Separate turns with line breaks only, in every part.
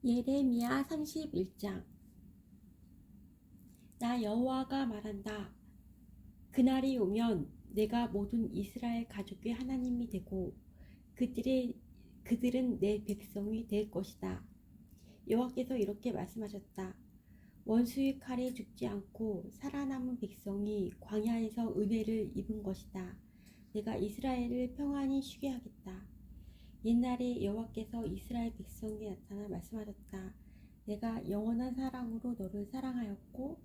예레미야 31장. 나 여호와가 말한다. 그날이 오면 내가 모든 이스라엘 가족의 하나님이 되고 그들은 내 백성이 될 것이다. 여호와께서 이렇게 말씀하셨다. 원수의 칼에 죽지 않고 살아남은 백성이 광야에서 은혜를 입은 것이다. 내가 이스라엘을 평안히 쉬게 하겠다. 옛날에 여호와께서 이스라엘 백성에게 나타나 말씀하셨다. 내가 영원한 사랑으로 너를 사랑하였고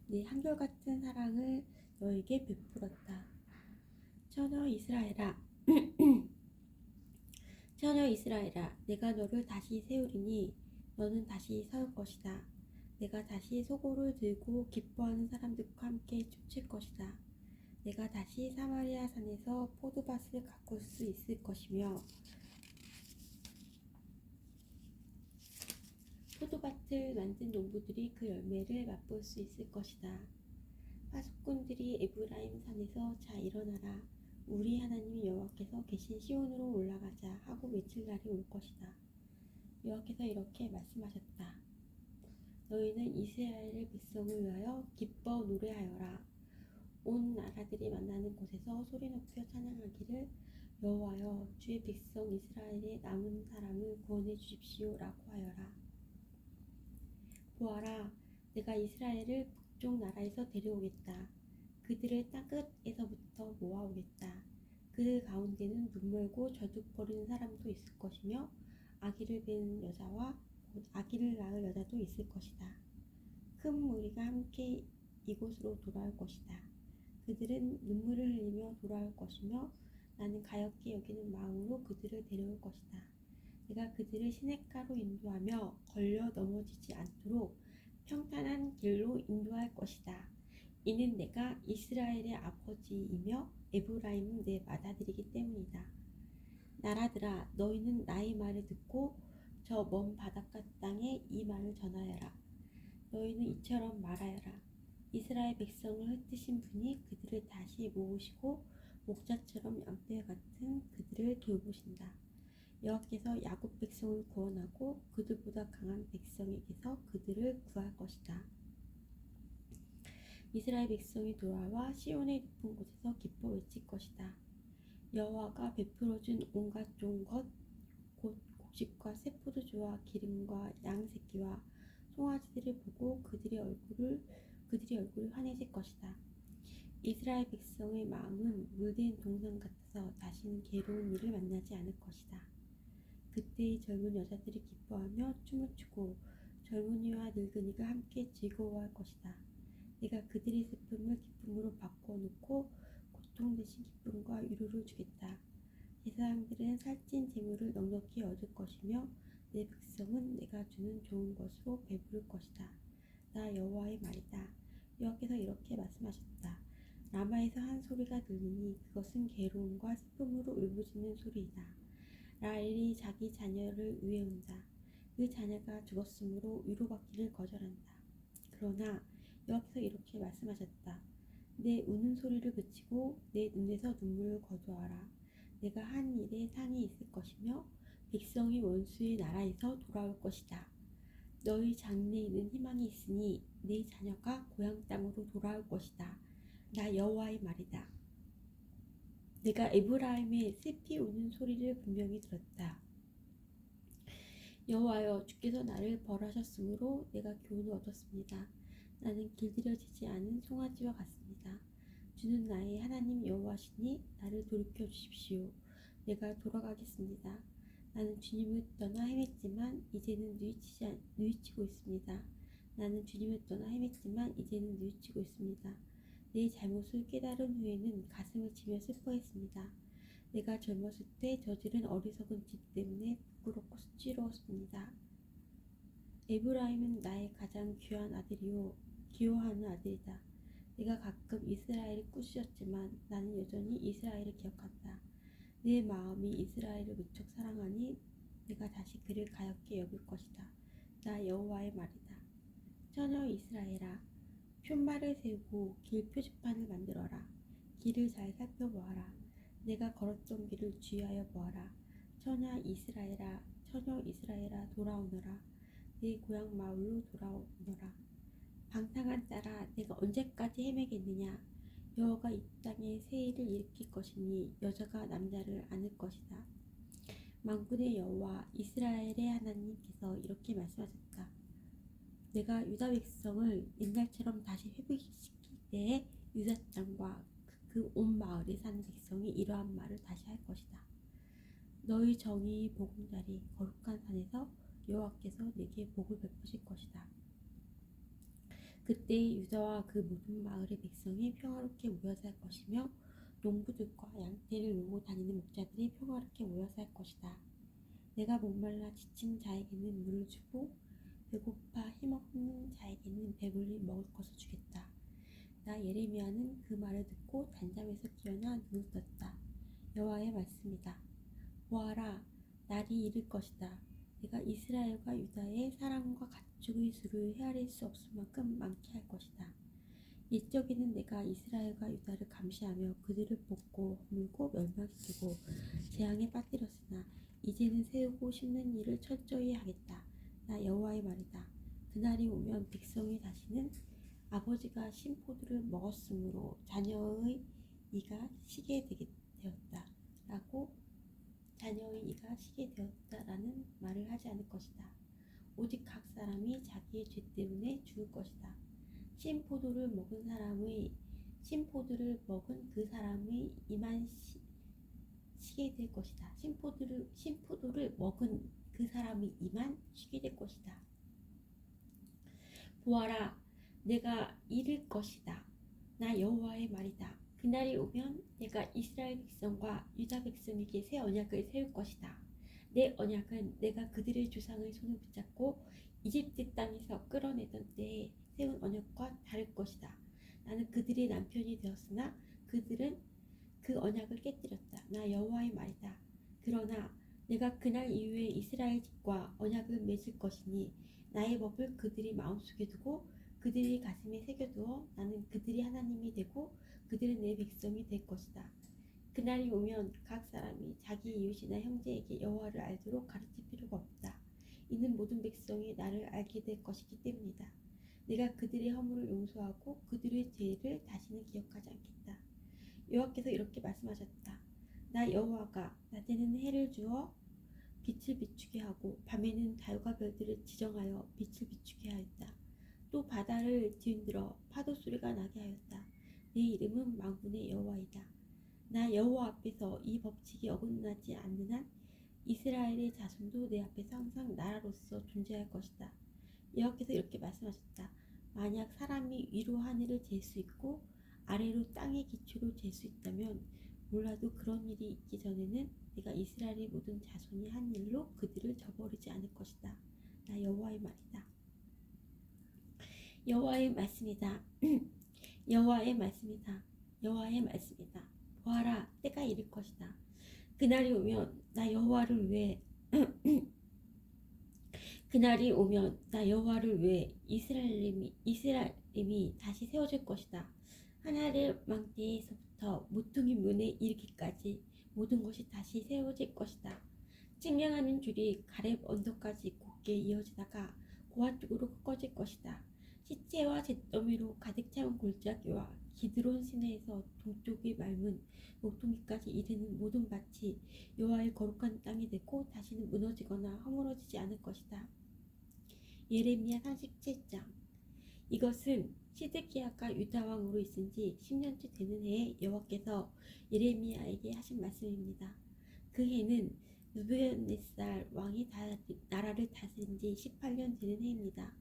내 한결같은 사랑을 너에게 베풀었다. 처녀 이스라엘아, 처녀 이스라엘아, 내가 너를 다시 세우리니 너는 다시 설 것이다. 내가 다시 소고를 들고 기뻐하는 사람들과 함께 춤출 것이다. 내가 다시 사마리아 산에서 포도밭을 가꿀 수 있을 것이며 포도밭을 만든 농부들이 그 열매를 맛볼 수 있을 것이다. 파수꾼들이 에브라임 산에서 자 일어나라, 우리 하나님 여호와께서 계신 시온으로 올라가자 하고 외칠 날이 올 것이다. 여호와께서 이렇게 말씀하셨다. 너희는 이스라엘의 백성을 위하여 기뻐 노래하여라. 온 나라들이 만나는 곳에서 소리 높여 찬양하기를 여호와여 주의 백성 이스라엘의 남은 사람을 구원해 주십시오 라고 하여라. 보아라, 내가 이스라엘을 북쪽 나라에서 데려오겠다. 그들을 땅끝에서부터 모아오겠다. 그들 가운데는 눈멀고 저주거리는 사람도 있을 것이며 아기를 낳은 여자와 곧 아기를 낳을 여자도 있을 것이다. 큰 무리가 함께 이곳으로 돌아올 것이다. 그들은 눈물을 흘리며 돌아올 것이며 나는 가엾게 여기는 마음으로 그들을 데려올 것이다. 내가 그들을 시냇가로 인도하며 걸려 넘어지지 않도록 평탄한 길로 인도할 것이다. 이는 내가 이스라엘의 아버지이며 에브라임은 내 맏아들이기 때문이다. 나라들아, 너희는 나의 말을 듣고 저 먼 바닷가 땅에 이 말을 전하여라. 너희는 이처럼 말하여라. 이스라엘 백성을 흩으신 분이 그들을 다시 모으시고 목자처럼 양떼 같은 그들을 돌보신다. 여호와께서 야곱 백성을 구원하고 그들보다 강한 백성에게서 그들을 구할 것이다. 이스라엘 백성이 돌아와 시온의 높은 곳에서 기뻐 외칠 것이다. 여호와가 베풀어준 온갖 좋은 것, 곧 곡식과 새 포도주와 기름과 양 새끼와 송아지들을 보고 그들의 얼굴이 환해질 것이다. 이스라엘 백성의 마음은 물든 동산 같아서 다시는 괴로운 일을 만나지 않을 것이다. 그때 젊은 여자들이 기뻐하며 춤을 추고 젊은이와 늙은이가 함께 즐거워할 것이다. 내가 그들의 슬픔을 기쁨으로 바꿔놓고 고통 대신 기쁨과 위로를 주겠다. 제사장들은 살찐 재물을 넉넉히 얻을 것이며 내 백성은 내가 주는 좋은 것으로 배부를 것이다. 나 여호와의 말이다. 여호와께서 이렇게 말씀하셨다. 라마에서 한 소리가 들리니 그것은 괴로움과 슬픔으로 울부짖는 소리이다. 라헬이 자기 자녀를 위해온다. 그 자녀가 죽었으므로 위로받기를 거절한다. 그러나 여호와께서 이렇게 말씀하셨다. 내 우는 소리를 그치고 내 눈에서 눈물을 거두어라. 내가 한 일에 상이 있을 것이며 백성이 원수의 나라에서 돌아올 것이다. 너희 장래에는 희망이 있으니 네 자녀가 고향 땅으로 돌아올 것이다. 나 여호와의 말이다. 내가 에브라임의 슬피 우는 소리를 분명히 들었다. 여호와여, 주께서 나를 벌하셨으므로 내가 교훈을 얻었습니다. 나는 길들여지지 않은 송아지와 같습니다. 주는 나의 하나님 여호와시니 나를 돌이켜 주십시오. 내가 돌아가겠습니다. 나는 주님을 떠나 헤맸지만 이제는 누이치고 있습니다. 나는 주님을 떠나 헤맸지만 이제는 누이치고 있습니다. 내 잘못을 깨달은 후에는 가슴을 치며 슬퍼했습니다. 내가 젊었을 때 저지른 어리석은 짓 때문에 부끄럽고 수치스러웠습니다. 에브라임은 나의 가장 귀한 아들이요 기호하는 아들이다. 내가 가끔 이스라엘을 꾸짖었지만 나는 여전히 이스라엘을 기억한다. 내 마음이 이스라엘을 무척 사랑하니 내가 다시 그를 가엾게 여길 것이다. 나 여호와의 말이다. 처녀 이스라엘아, 푯말을 세우고 길 표지판을 만들어라. 길을 잘 살펴보아라. 내가 걸었던 길을 주의하여 보아라. 처녀 이스라엘아 돌아오너라. 내 고향 마을로 돌아오너라. 방탕한 딸아, 내가 언제까지 헤매겠느냐? 여호와가 이 땅에 세일을 일으킬 것이니 여자가 남자를 안을 것이다. 만군의 여호와 이스라엘의 하나님께서 이렇게 말씀하셨다. 내가 유다 백성을 옛날처럼 다시 회복시킬 때에 유다 땅과 그 온 마을에 사는 백성이 이러한 말을 다시 할 것이다. 너희 정의의 보금자리 거룩한 산에서 여호와께서 내게 복을 베푸실 것이다. 그때 유다와 그 모든 마을의 백성이 평화롭게 모여 살 것이며 농부들과 양떼를 몰고 다니는 목자들이 평화롭게 모여 살 것이다. 내가 목말라 지친 자에게는 물을 주고 배고파 힘없는 자에게는 배불리 먹을 것을 주겠다. 나 예레미야는 그 말을 듣고 단잠에서 깨어나 눈을 떴다. 여호와의 말씀이다. 보아라, 날이 이를 것이다. 내가 이스라엘과 유다의 사람과 가축의 수를 헤아릴 수 없을 만큼 많게 할 것이다. 옛적에는 내가 이스라엘과 유다를 감시하며 그들을 뽑고 허물고 멸망시키고 재앙에 빠뜨렸으나 이제는 세우고 심는 일을 철저히 하겠다. 나 여호와의 말이다. 그날이 오면 백성이 다시는 아버지가 신 포도를 먹었으므로 자녀의 이가 쉬게 되었다 라고 자녀의 이가 쉬게 되었다라는 말을 하지 않을 것이다. 오직 각 사람이 자기의 죄 때문에 죽을 것이다. 신 포도를 먹은 그 사람의 이만 쉬게 될 것이다. 신 포도를 먹은 그 사람의 이만 쉬게 될 것이다. 보아라, 내가 이를 것이다. 나 여호와의 말이다. 그날이 오면 내가 이스라엘 백성과 유다 백성에게 새 언약을 세울 것이다. 내 언약은 내가 그들의 조상의 손을 붙잡고 이집트 땅에서 끌어내던 때에 세운 언약과 다를 것이다. 나는 그들의 남편이 되었으나 그들은 그 언약을 깨뜨렸다. 나 여호와의 말이다. 그러나 내가 그날 이후에 이스라엘 집과 언약을 맺을 것이니 나의 법을 그들이 마음속에 두고 그들의 가슴에 새겨두어 나는 그들의 하나님이 되고 그들은 내 백성이 될 것이다. 그날이 오면 각 사람이 자기 이웃이나 형제에게 여호와를 알도록 가르칠 필요가 없다. 이는 모든 백성이 나를 알게 될 것이기 때문이다. 내가 그들의 허물을 용서하고 그들의 죄를 다시는 기억하지 않겠다. 여호와께서 이렇게 말씀하셨다. 나 여호와가 낮에는 해를 주어 빛을 비추게 하고 밤에는 달과 별들을 지정하여 빛을 비추게 하였다. 또 바다를 뒤흔들어 파도 소리가 나게 하였다. 내 이름은 만군의 여호와이다. 나 여호와 앞에서 이 법칙이 어긋나지 않는 한 이스라엘의 자손도 내 앞에서 항상 나라로서 존재할 것이다. 여호와께서 이렇게 말씀하셨다. 만약 사람이 위로 하늘을 잴 수 있고 아래로 땅의 기초를 잴 수 있다면 몰라도 그런 일이 있기 전에는 내가 이스라엘의 모든 자손이 한 일로 그들을 저버리지 않을 것이다. 나 여호와의 말이다. 여호와의 말씀이다. 여호와의 말씀이다. 여호와의 말씀이다. 보아라, 때가 이를 것이다. 그날이 오면 나 여호와를 위해 이스라엘임이 다시 세워질 것이다. 하나를 망대에서부터 모퉁이 문에 이르기까지 모든 것이 다시 세워질 것이다. 측량하는 줄이 가렙 언덕까지 곧게 이어지다가 고아 쪽으로 꺾어질 것이다. 시체와 잿더미로 가득 차은 골짜기와 기드론 시내에서 동쪽의 맑은 목동이까지 이르는 모든 밭이 여호와의 거룩한 땅이 되고 다시는 무너지거나 허물어지지 않을 것이다. 예레미야 37장. 이것은 시드기야가 유다 왕으로 있은 지 10년째 되는 해에 여호와께서 예레미야에게 하신 말씀입니다. 그 해는 느부갓네살 왕이 나라를 다스린 지 18년 되는 해입니다.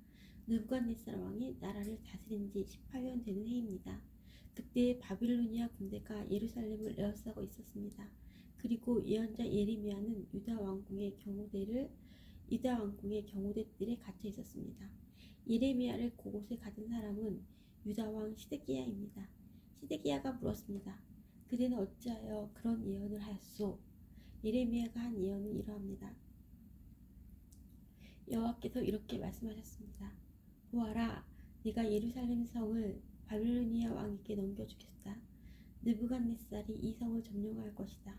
느부갓네살 왕이 나라를 다스린 지 18년 되는 해입니다. 그때 바빌로니아 군대가 예루살렘을 에워싸고 있었습니다. 그리고 예언자 예레미야는 유다 왕궁의 경호대들에 갇혀 있었습니다. 예레미야를 그곳에 가둔 사람은 유다 왕 시드기야입니다. 시드기야가 물었습니다. 그대는 어찌하여 그런 예언을 하였소? 예레미야가 한 예언은 이러합니다. 여호와께서 이렇게 말씀하셨습니다. 보아라, 내가 예루살렘 성을 바빌로니아 왕에게 넘겨주겠다. 느부갓네살이 이 성을 점령할 것이다.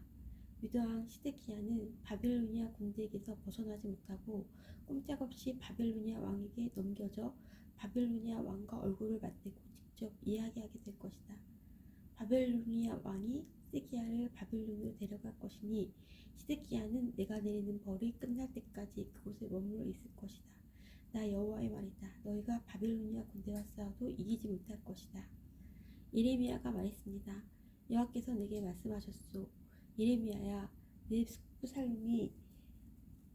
유다왕 시드기야는 바빌로니아 군대에게서 벗어나지 못하고 꼼짝없이 바빌로니아 왕에게 넘겨져 바빌로니아 왕과 얼굴을 맞대고 직접 이야기하게 될 것이다. 바빌로니아 왕이 시드기야를 바빌론으로 데려갈 것이니 시드기야는 내가 내리는 벌이 끝날 때까지 그곳에 머물러 있을 것이다. 나 여호와의 말이다. 너희가 바빌로니아 군대와 싸워도 이기지 못할 것이다. 예레미야가 말했습니다. 여호와께서 내게 말씀하셨소. 예레미야야, 내 숙부 살룸이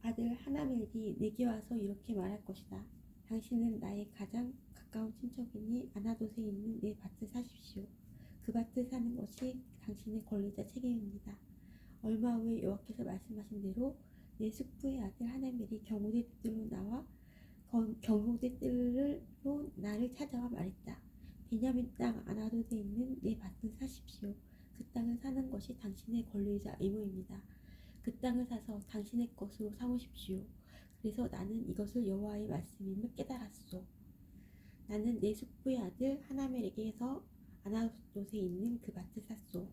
아들 하나멜이 내게 와서 이렇게 말할 것이다. 당신은 나의 가장 가까운 친척이니 아나돗에 있는 내 밭을 사십시오. 그 밭을 사는 것이 당신의 권리자 책임입니다. 얼마 후에 여호와께서 말씀하신 대로 내 숙부의 아들 하나멜이 경호대 뜰로 나와 경호대 뜰로 나를 찾아와 말했다. 베냐민 땅 아나돗에 있는 내 밭을 사십시오. 그 땅을 사는 것이 당신의 권리자 의무입니다. 그 땅을 사서 당신의 것으로 삼으십시오. 그래서 나는 이것을 여호와의 말씀임을 깨달았소. 나는 내 숙부의 아들 하나멜에게서 아나돗에 있는 그 밭을 샀소.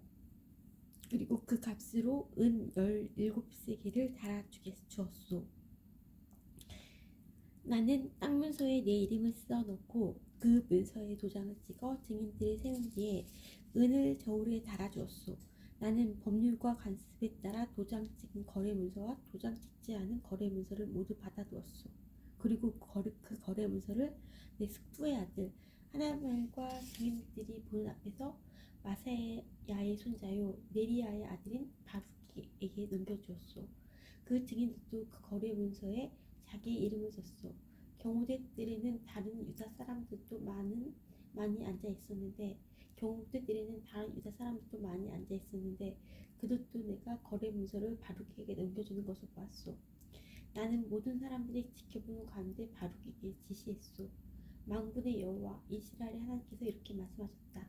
그리고 그 값으로 은 17세겔을 달아주었소. 나는 땅 문서에 내 이름을 써놓고 그 문서에 도장을 찍어 증인들을 세운 뒤에 은을 저울에 달아주었소. 나는 법률과 관습에 따라 도장 찍은 거래 문서와 도장 찍지 않은 거래 문서를 모두 받아두었소. 그리고 그 거래 문서를 내 숙부의 아들 하나멜과 증인들이 보는 앞에서 마세야의 손자요 네리야의 아들인 바룩에게 넘겨주었소. 그 증인들도 그 거래 문서에 자기의 이름을 썼소. 경호대 뜰에는 다른 유다 사람들도 많이 앉아 있었는데 그들도 내가 거래 문서를 바룩에게 넘겨주는 것을 보았소. 나는 모든 사람들이 지켜보는 가운데 바룩에게 지시했소. 만군의 여호와 이스라엘의 하나님께서 이렇게 말씀하셨다.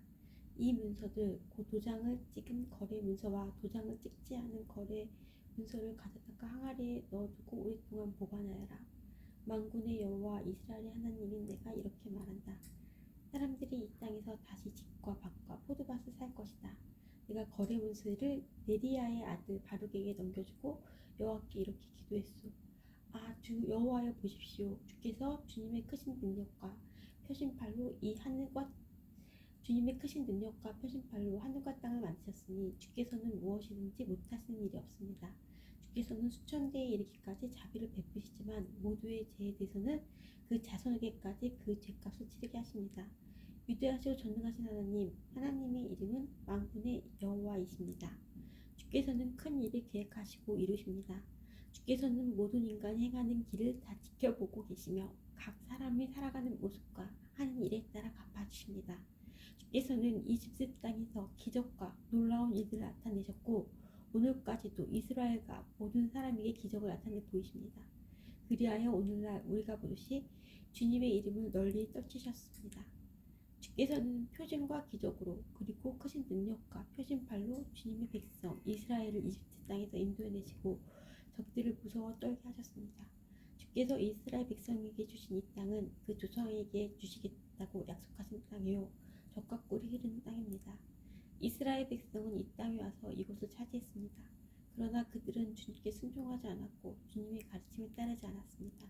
이 문서들 곧 도장을 찍은 거래 문서와 도장을 찍지 않은 거래 문서를 가져다가 항아리에 넣어두고 오랫동안 보관하여라. 만군의 여호와 이스라엘의 하나님인 내가 이렇게 말한다. 사람들이 이 땅에서 다시 집과 밭과 포도밭을 살 것이다. 내가 거래 문서를 네리야의 아들 바룩에게 넘겨주고 여호와께 이렇게 기도했소. 주 여호와여 보십시오. 주께서 주님의 크신 능력과 표심팔로 하늘과 땅을 만드셨으니 주께서는 무엇이든지 못하시는 일이 없습니다. 주께서는 수천 대에 이르기까지 자비를 베푸시지만 모두의 죄에 대해서는 그 자손에게까지 그 죄값을 치르게 하십니다. 위대하시고 전능하신 하나님의 이름은 만군의 여호와이십니다. 주께서는 큰 일을 계획하시고 이루십니다. 주께서는 모든 인간이 행하는 길을 다 지켜보고 계시며 각 사람이 살아가는 모습과 하는 일에 따라 갚아주십니다. 주께서는 이집트 땅에서 기적과 놀라운 일들을 나타내셨고 오늘까지도 이스라엘과 모든 사람에게 기적을 나타내 보이십니다. 그리하여 오늘날 우리가 부르시 주님의 이름을 널리 떨치셨습니다. 주께서는 표징과 기적으로 그리고 크신 능력과 표징팔로 주님의 백성 이스라엘을 이집트 땅에서 인도해내시고 적들을 무서워 떨게 하셨습니다. 주께서 이스라엘 백성에게 주신 이 땅은 그 조상에게 주시겠다고 약속하신 땅이요 젖과 꿀이 흐르는 땅입니다. 이스라엘 백성은 이 땅에 와서 이곳을 차지했습니다. 그러나 그들은 주님께 순종하지 않았고 주님의 가르침에 따르지 않았습니다.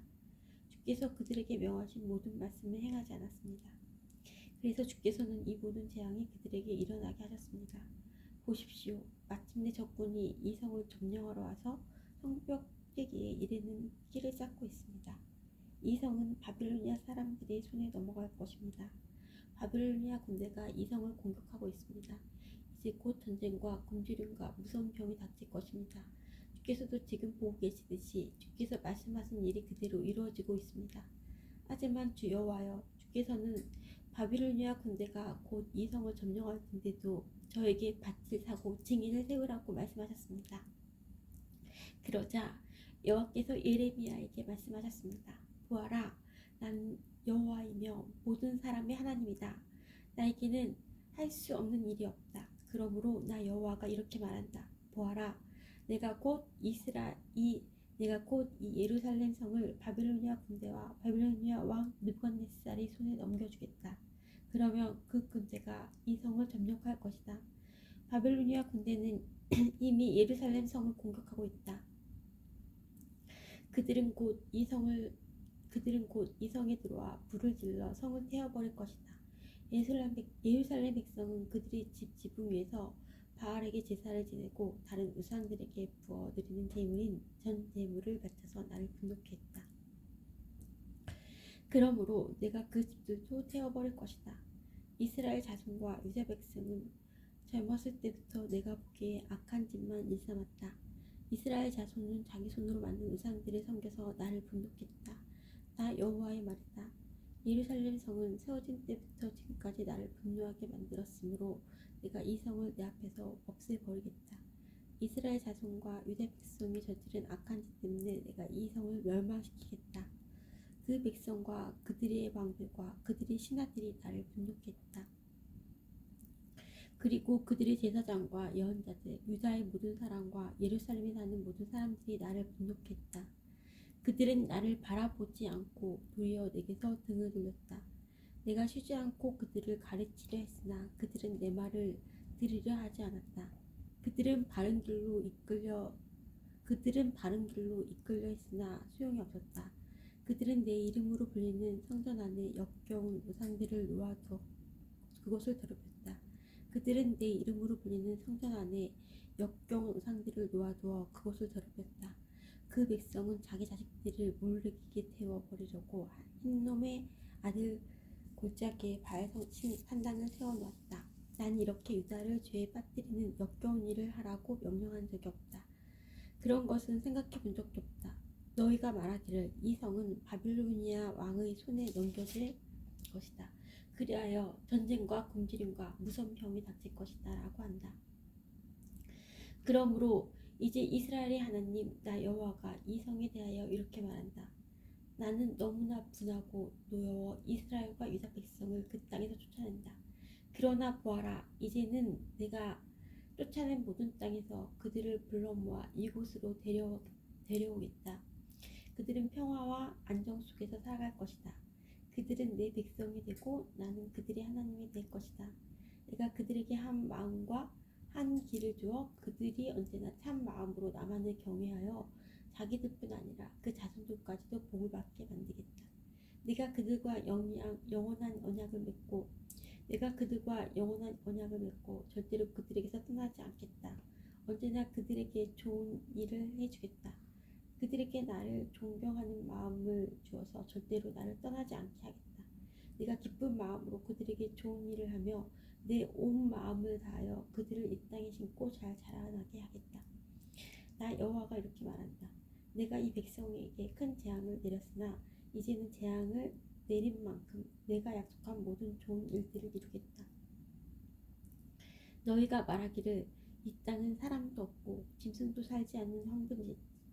주께서 그들에게 명하신 모든 말씀을 행하지 않았습니다. 그래서 주께서는 이 모든 재앙이 그들에게 일어나게 하셨습니다. 보십시오. 마침내 적군이 이 성을 점령하러 와서 성벽 깨기에 이르는 길을 쌓고 있습니다. 이 성은 바빌로니아 사람들의 손에 넘어갈 것입니다. 바빌로니아 군대가 이 성을 공격하고 있습니다. 이제 곧 전쟁과 굶주림과 무서운 병이 닥칠 것입니다. 주께서도 지금 보고 계시듯이 주께서 말씀하신 일이 그대로 이루어지고 있습니다. 하지만 주 여호와여, 주께서는 바빌로니아 군대가 곧 이 성을 점령할 텐데도 저에게 밭을 사고 증인을 세우라고 말씀하셨습니다. 그러자 여호와께서 예레미야에게 말씀하셨습니다. 보아라, 난 여호와이며 모든 사람의 하나님이다. 나에게는 할 수 없는 일이 없다. 그러므로 나 여호와가 이렇게 말한다. 보아라, 내가 곧 이 예루살렘 성을 바빌로니아 군대와 바빌로니아 왕 느부갓네살의 손에 넘겨주겠다. 그러면 그 군대가 이 성을 점령할 것이다. 바벨로니아 군대는 이미 예루살렘 성을 공격하고 있다. 그들은 곧 이 성에 들어와 불을 질러 성을 태워버릴 것이다. 예루살렘 백성은 그들의 집 지붕 위에서 바알에게 제사를 지내고 다른 우상들에게 부어 드리는 제물인 전 제물을 바쳐서 나를 분노케 했다. 그러므로 내가 그 집들도 태워버릴 것이다. 이스라엘 자손과 유다 백성은 젊었을 때부터 내가 보기에 악한 짓만 일삼았다. 이스라엘 자손은 자기 손으로 만든 우상들을 섬겨서 나를 분노했다. 나 여호와의 말이다. 예루살렘 성은 세워진 때부터 지금까지 나를 분노하게 만들었으므로 내가 이 성을 내 앞에서 없애버리겠다. 이스라엘 자손과 유다 백성이 저지른 악한 짓 때문에 내가 이 성을 멸망시키겠다. 그 백성과 그들의 왕들과 그들의 신하들이 나를 분노했다. 그리고 그들의 제사장과 예언자들, 유다의 모든 사람과 예루살렘에 사는 모든 사람들이 나를 분노했다. 그들은 나를 바라보지 않고 도리어 내게서 등을 돌렸다. 내가 쉬지 않고 그들을 가르치려 했으나 그들은 내 말을 들으려 하지 않았다. 그들은 바른 길로 이끌려 했으나 소용이 없었다. 그들은 내 이름으로 불리는 성전 안에 역겨운 우상들을 놓아두어 그것을 더럽혔다. 그들은 내 이름으로 불리는 성전 안에 역겨운 우상들을 놓아두어 그것을 더럽혔다. 그 백성은 자기 자식들을 모르게 태워버리려고 흰놈의 아들 골짜기에 바알 산당을 세워놓았다. 난 이렇게 유다를 죄에 빠뜨리는 역겨운 일을 하라고 명령한 적이 없다. 그런 것은 생각해 본 적도 없다. 너희가 말하기를 이 성은 바빌로니아 왕의 손에 넘겨질 것이다. 그리하여 전쟁과 굶주림과 무서운 병이 닥칠 것이다 라고 한다. 그러므로 이제 이스라엘의 하나님 나 여호와가 이 성에 대하여 이렇게 말한다. 나는 너무나 분하고 노여워 이스라엘과 유다 백성을 그 땅에서 쫓아낸다. 그러나 보아라, 이제는 내가 쫓아낸 모든 땅에서 그들을 불러 모아 이곳으로 데려오겠다. 그들은 평화와 안정 속에서 살아갈 것이다. 그들은 내 백성이 되고 나는 그들의 하나님이 될 것이다. 내가 그들에게 한 마음과 한 길을 주어 그들이 언제나 참 마음으로 나만을 경외하여 자기들뿐 아니라 그 자손들까지도 복을 받게 만들겠다. 내가 그들과 영원한 언약을 맺고 절대로 그들에게서 떠나지 않겠다. 언제나 그들에게 좋은 일을 해주겠다. 그들에게 나를 존경하는 마음을 주어서 절대로 나를 떠나지 않게 하겠다. 내가 기쁜 마음으로 그들에게 좋은 일을 하며 내 온 마음을 다하여 그들을 이 땅에 심고 잘 자라나게 하겠다. 나 여호와가 이렇게 말한다. 내가 이 백성에게 큰 재앙을 내렸으나 이제는 재앙을 내린 만큼 내가 약속한 모든 좋은 일들을 이루겠다. 너희가 말하기를 이 땅은 사람도 없고 짐승도 살지 않는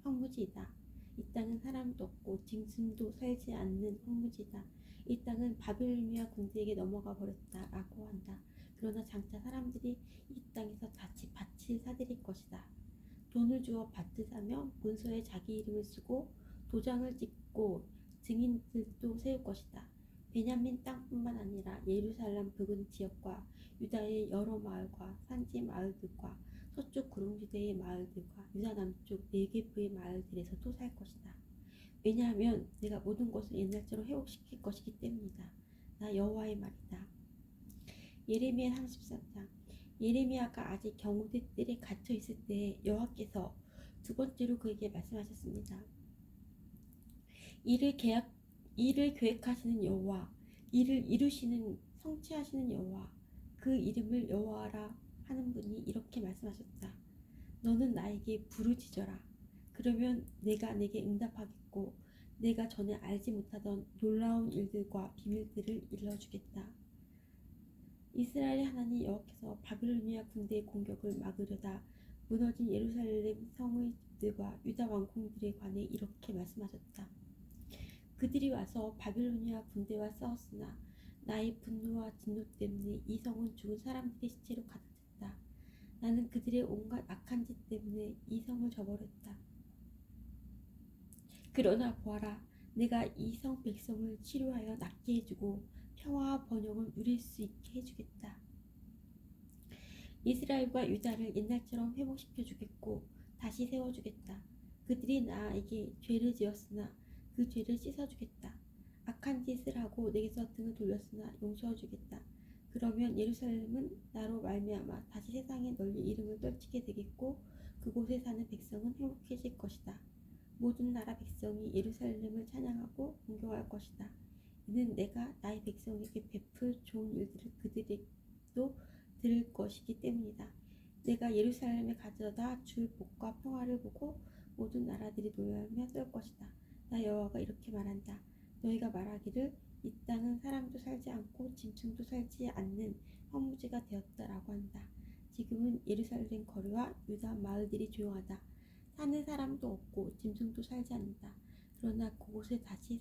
황무지이다. 이 땅은 사람도 없고 짐승도 살지 않는 황무지이다. 이 땅은 바빌로니아 군대에게 넘어가 버렸다 라고 한다. 그러나 장차 사람들이 이 땅에서 밭을 사들일 것이다. 돈을 주어 밭을 사며 문서에 자기 이름을 쓰고 도장을 찍고 증인들도 세울 것이다. 베냐민 땅뿐만 아니라 예루살렘 부근 지역과 유다의 여러 마을과 산지 마을들과 서쪽 구릉지대의 마을들과 유다 남쪽 네게부의 마을들에서도 살 것이다. 왜냐하면 내가 모든 것을 옛날처럼 회복시킬 것이기 때문이다. 나 여호와의 말이다. 예레미야 33장. 예레미야가 아직 경호대 뜰에 갇혀 있을 때 여호와께서 두 번째로 그에게 말씀하셨습니다. 일을 계획하시는 여호와, 일을 성취하시는 여호와, 그 이름을 여호와라 하는 분이 이렇게 말씀하셨다. 너는 나에게 부르짖어라. 그러면 내가 내게 응답하겠고 내가 전에 알지 못하던 놀라운 일들과 비밀들을 일러주겠다. 이스라엘의 하나님 여호와께서 바빌로니아 군대의 공격을 막으려다 무너진 예루살렘 성의 집들과 유다 왕궁들에 관해 이렇게 말씀하셨다. 그들이 와서 바빌로니아 군대와 싸웠으나 나의 분노와 진노 때문에 이 성은 죽은 사람들의 시체로 가득했다. 나는 그들의 온갖 악한 짓 때문에 이 성을 저버렸다. 그러나 보아라, 내가 이 성 백성을 치료하여 낫게 해주고 평화와 번영을 누릴 수 있게 해주겠다. 이스라엘과 유다를 옛날처럼 회복시켜주겠고 다시 세워주겠다. 그들이 나에게 죄를 지었으나 그 죄를 씻어주겠다. 악한 짓을 하고 내게서 등을 돌렸으나 용서해주겠다. 그러면 예루살렘은 나로 말미암아 다시 세상에 널리 이름을 떨치게 되겠고 그곳에 사는 백성은 행복해질 것이다. 모든 나라 백성이 예루살렘을 찬양하고 공경할 것이다. 이는 내가 나의 백성에게 베풀 좋은 일들을 그들도 들을 것이기 때문이다. 내가 예루살렘에 가져다 줄 복과 평화를 보고 모든 나라들이 놀라며 떨 것이다. 나 여호와가 이렇게 말한다. 너희가 말하기를 이 땅은 사람도 살지 않고 짐승도 살지 않는 황무지가 되었다라고 한다. 지금은 예루살렘 거리와 유다 마을들이 조용하다. 사는 사람도 없고 짐승도 살지 않는다. 그러나 그곳에 다시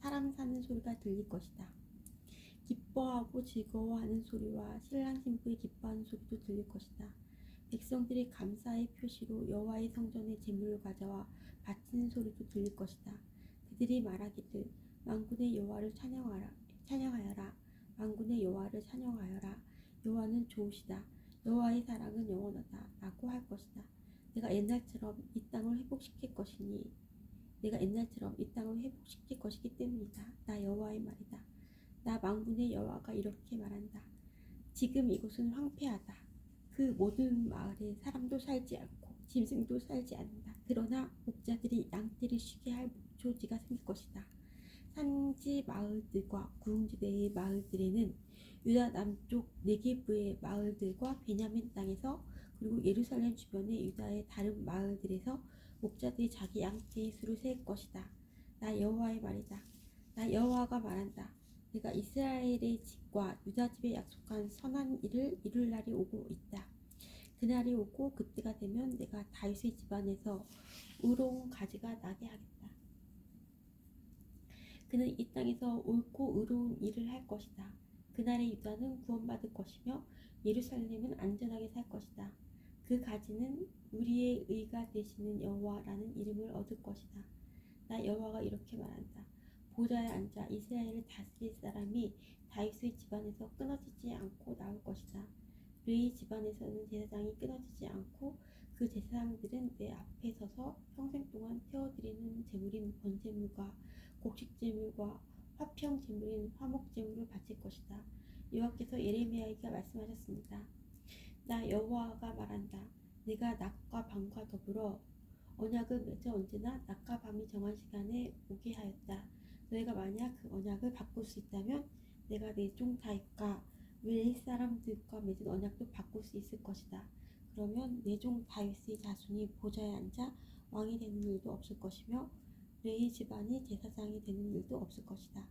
사람 사는 소리가 들릴 것이다. 기뻐하고 즐거워하는 소리와 신랑 신부의 기뻐하는 소리도 들릴 것이다. 백성들이 감사의 표시로 여호와의 성전에 제물을 가져와 바치는 소리도 들릴 것이다. 그들이 말하기를 만군의 여호와를 찬양하여라. 만군의 여호와를 찬양하여라. 여호와는 좋으시다. 여호와의 사랑은 영원하다. 라고 할 것이다. 내가 옛날처럼 이 땅을 회복시킬 것이기 때문이다. 나 여호와의 말이다. 나 만군의 여호와가 이렇게 말한다. 지금 이곳은 황폐하다. 그 모든 마을에 사람도 살지 않고 짐승도 살지 않는다. 그러나 목자들이 양떼를 쉬게 할 목초지가 생길 것이다. 산지 마을들과 구릉지대의 마을들에는 유다 남쪽 네게브의 마을들과 베냐민 땅에서 그리고 예루살렘 주변의 유다의 다른 마을들에서 목자들이 자기 양떼의 수를 셀 것이다. 나 여호와의 말이다. 나 여호와가 말한다. 내가 이스라엘의 집과 유다 집에 약속한 선한 일을 이룰 날이 오고 있다. 그날이 오고 그때가 되면 내가 다윗의 집안에서 의로운 가지가 나게 하겠다. 그는 이 땅에서 옳고 의로운 일을 할 것이다. 그날의 유다는 구원받을 것이며 예루살렘은 안전하게 살 것이다. 그 가지는 우리의 의가 되시는 여호와라는 이름을 얻을 것이다. 나 여호와가 이렇게 말한다. 보좌에 앉아 이스라엘을 다스릴 사람이 다윗의 집안에서 끊어지지 않고 나올 것이다. 레위 집안에서는 제사장이 끊어지지 않고 그 제사장들은 내 앞에 서서 평생 동안 태워드리는 제물인 번제물과 곡식제물과 화평제물인 화목제물을 바칠 것이다. 여호와께서 예레미야에게 말씀하셨습니다. 나 여호와가 말한다. 내가 낮과 밤과 더불어 언약을 맺어 언제나 낮과 밤이 정한 시간에 오게 하였다. 너희가 만약 그 언약을 바꿀 수 있다면 내가 내 종 다윗과 웰 사람들과 맺은 언약도 바꿀 수 있을 것이다. 그러면 내 종 다윗의 자손이 보좌에 앉아 왕이 되는 일도 없을 것이며 레위 집안이 제사장이 되는 일도 없을 것이다.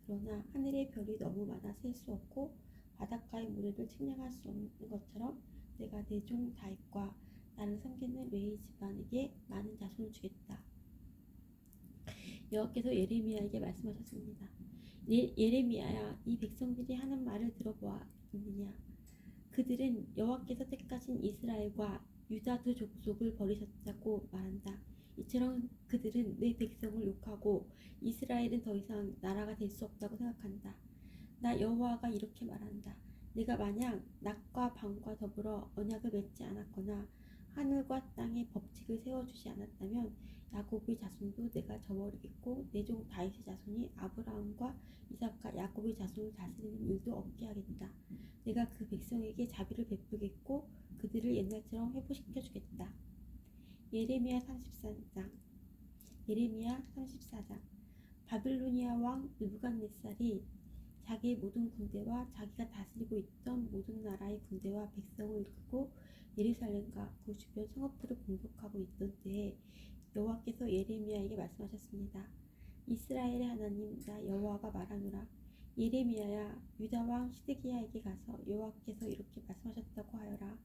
그러나 하늘의 별이 너무 많아 셀 수 없고 바닷가의 모래를 측량할 수 없는 것처럼 내가 내 종 다윗과 나를 섬기는 레위 집안에게 많은 자손을 주겠다. 여호와께서 예레미야에게 말씀하셨습니다. 예레미야야, 이 백성들이 하는 말을 들어보았느냐? 그들은 여호와께서 택하신 이스라엘과 유다 두 족속을 버리셨다고 말한다. 이처럼 그들은 내 백성을 욕하고 이스라엘은 더 이상 나라가 될 수 없다고 생각한다. 나 여호와가 이렇게 말한다. 내가 만약 낮과 밤과 더불어 언약을 맺지 않았거나 하늘과 땅의 법칙을 세워주지 않았다면 야곱의 자손도 내가 저버리겠고 내 종 다윗의 자손이 아브라함과 이삭과 야곱의 자손을 다스리는 일도 없게 하겠다. 내가 그 백성에게 자비를 베풀겠고 그들을 옛날처럼 회복시켜주겠다. 예레미야 34장 바빌로니아 왕 느부갓네살이 자기의 모든 군대와 자기가 다스리고 있던 모든 나라의 군대와 백성을 이끌고 예루살렘과 그 주변 성읍들을 공격하고 있던 때에 여호와께서 예레미야에게 말씀하셨습니다. 이스라엘의 하나님 나 여호와가 말하노라. 예레미야야, 유다 왕 시드기야에게 가서 여호와께서 이렇게 말씀하셨다고 하여라.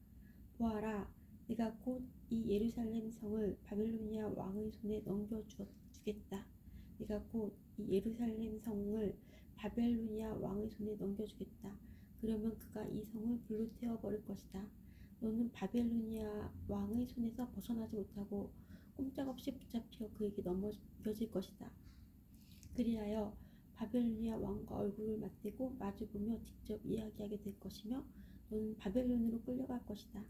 보아라, 내가 곧 이 예루살렘 성을 바빌로니아 왕의 손에 넘겨주겠다. 내가 곧 이 예루살렘 성을 바벨로니아 왕의 손에 넘겨주겠다. 그러면 그가 이 성을 불로 태워버릴 것이다. 너는 바벨로니아 왕의 손에서 벗어나지 못하고 꼼짝없이 붙잡혀 그에게 넘겨질 것이다. 그리하여 바벨로니아 왕과 얼굴을 맞대고 마주보며 직접 이야기하게 될 것이며 너는 바벨론으로 끌려갈 것이다.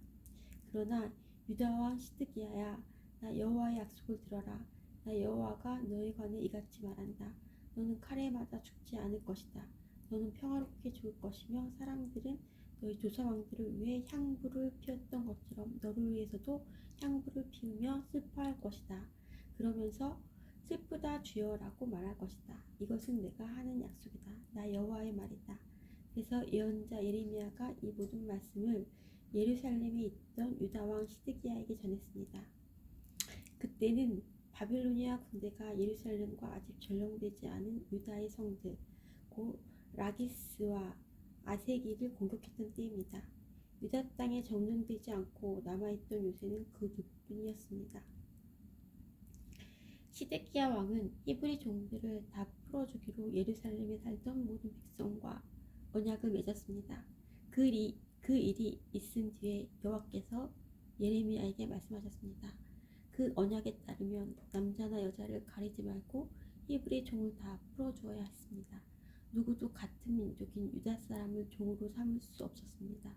그러나 유다 왕 시드기야야, 나 여호와의 약속을 들어라. 나 여호와가 너에 관해 이같이 말한다. 너는 칼에 맞아 죽지 않을 것이다. 너는 평화롭게 죽을 것이며 사람들은 너희 조상왕들을 위해 향불을 피웠던 것처럼 너를 위해서도 향불을 피우며 슬퍼할 것이다. 그러면서 슬프다 주여라고 말할 것이다. 이것은 내가 하는 약속이다. 나 여호와의 말이다. 그래서 예언자 예레미야가 이 모든 말씀을 예루살렘에 있던 유다 왕 시드기야에게 전했습니다. 그때는 바빌로니아 군대가 예루살렘과 아직 점령되지 않은 유다의 성들 곧 라기스와 아세기를 공격했던 때입니다. 유다 땅에 점령되지 않고 남아있던 요새는 그 둘뿐이었습니다. 시드기야 왕은 히브리 종들을 다 풀어주기로 예루살렘에 살던 모든 백성과 언약을 맺었습니다. 그 일이 있은 뒤에 여호와께서 예레미야에게 말씀하셨습니다. 그 언약에 따르면 남자나 여자를 가리지 말고 히브리 종을 다 풀어주어야 했습니다. 누구도 같은 민족인 유다 사람을 종으로 삼을 수 없었습니다.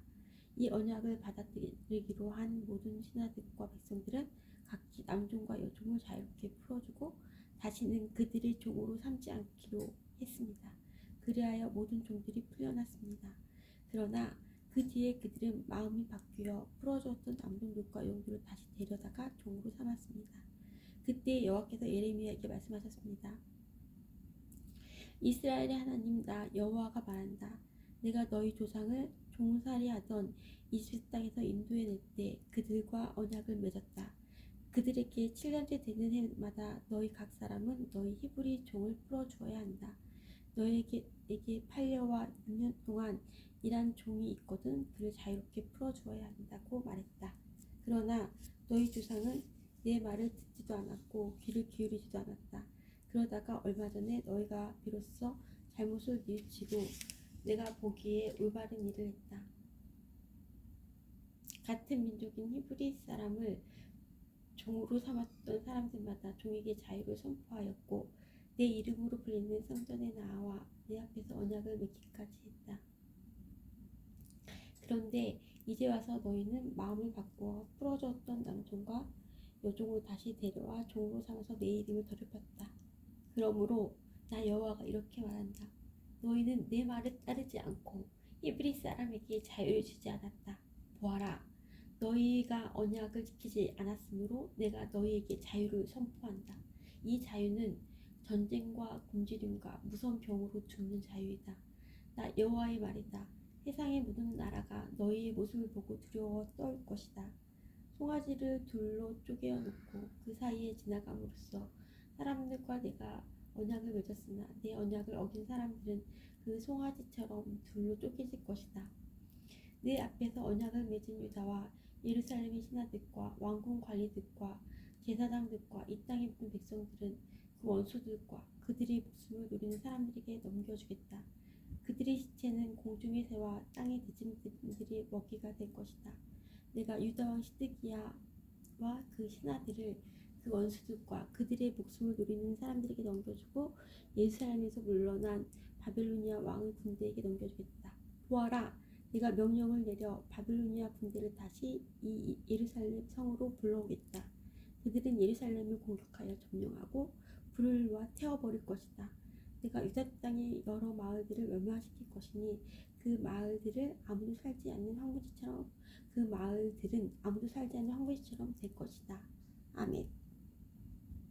이 언약을 받아들이기로 한 모든 신하들과 백성들은 각기 남종과 여종을 자유롭게 풀어주고 다시는 그들을 종으로 삼지 않기로 했습니다. 그리하여 모든 종들이 풀려났습니다. 그러나 그 뒤에 그들은 마음이 바뀌어 풀어주었던 남종들과 여종들을 다시 데려다가 종으로 삼았습니다. 그때 여호와께서 예레미야에게 말씀하셨습니다. 이스라엘의 하나님 나 여호와가 말한다. 내가 너희 조상을 종살이하던 이집트 땅에서 인도해낼 때 그들과 언약을 맺었다. 그들에게 7년째 되는 해마다 너희 각 사람은 너희 히브리 종을 풀어주어야 한다. 너에게 8년과 6년 동안 일한 종이 있거든 그를 자유롭게 풀어주어야 한다고 말했다. 그러나 너희 조상은 내 말을 듣지도 않았고 귀를 기울이지도 않았다. 그러다가 얼마 전에 너희가 비로소 잘못을 뉘우치고 내가 보기에 올바른 일을 했다. 같은 민족인 히브리 사람을 종으로 삼았던 사람들마다 종에게 자유를 선포하였고 내 이름으로 불리는 성전에 나와 내 앞에서 언약을 맺기까지 했다. 그런데 이제 와서 너희는 마음을 바꾸어 풀어주었던 남종과 여종을 다시 데려와 종으로 삼아서 내 이름을 더럽혔다. 그러므로 나 여호와가 이렇게 말한다. 너희는 내 말을 따르지 않고 히브리 사람에게 자유를 주지 않았다. 보아라, 너희가 언약을 지키지 않았으므로 내가 너희에게 자유를 선포한다. 이 자유는 전쟁과 굶주림과 무서운 병으로 죽는 자유이다. 나 여호와의 말이다. 세상의 모든 나라가 너희의 모습을 보고 두려워 떨 것이다. 송아지를 둘로 쪼개어 놓고 그 사이에 지나감으로써 사람들과 내가 언약을 맺었으나 내 언약을 어긴 사람들은 그 송아지처럼 둘로 쪼개질 것이다. 내 앞에서 언약을 맺은 유다와 예루살렘의 신하들과 왕궁 관리들과 제사장들과 이 땅의 모든 백성들은 그 원수들과 그들의 목숨을 노리는 사람들에게 넘겨주겠다. 그들의 시체는 공중의 새와 땅의 돼지들이 먹이가 될 것이다. 내가 유다 왕 시드기야와 그 신하들을 그 원수들과 그들의 목숨을 노리는 사람들에게 넘겨주고 예루살렘에서 물러난 바벨로니아 왕의 군대에게 넘겨주겠다. 보아라, 내가 명령을 내려 바벨로니아 군대를 다시 이 예루살렘 성으로 불러오겠다. 그들은 예루살렘을 공격하여 점령하고 불을 놓아 태워버릴 것이다. 내가 유다 땅의 여러 마을들을 멸망시킬 것이니 그 마을들은 아무도 살지 않는 황무지처럼 될 것이다. 아멘.